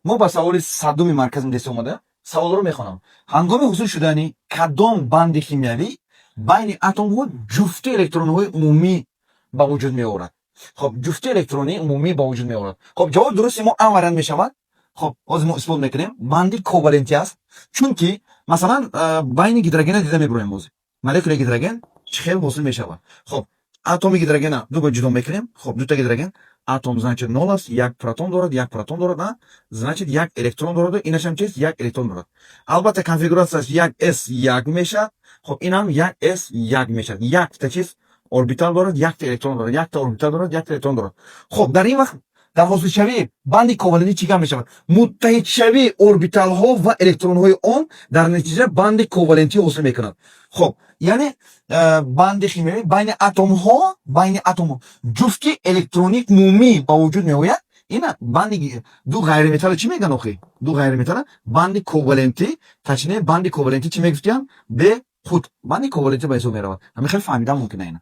ما با سوال صدومی مرکز دست اومده سوال رو میخونم. هنگام حصول شدن کدام بند شیمیایی بین اتم ها جفت الکترون های عمومی به وجود می آورد؟ خب جفت الکترونی عمومی به وجود می آورد. خب جواب درستی ما اولا می شود. خب از ما اثبات میکنیم بند کوالنتی است، چون که مثلا بین هیدروژن دیده میبریم موز مولکول هیدروژن چه حاصل می شود. خب اتم هیدروژن دو با جدا میکنیم. خب دو تا هیدروژن اتم значит 0 است، یک پروتون دارد، یک پروتون دارد، نه значит یک الکترون دارد، اینش هم چیست؟ یک الکترون دارد. البته کنفیگوراسیش یک s یک میشه. خب این هم یک s یک میشه. یک تا چیز اوربیتال دارد، یک تا الکترون دارد، یک تا اوربیتال دارد، یک تا الکترون دارد. خب در این وقت در حاصل شوی بند کوالنتی چیکار میشه؟ متحد شوی اوربیتال ها و الکترون های اون در نتیجه بند کوالنتی حاصل میکنند. خب یعنی بند شیمیایی بین اتم ها جفتی الکترونیک مومی با وجود می آید. این بند دو غیر متال چی میگن آخه؟ دو غیر متال بند کوالنتی تشنه بند کوالنتی چی میگفتن؟ به خود بند کوالنتی به حساب می رود. همین خیلی فهمیدم ممکنه اینا.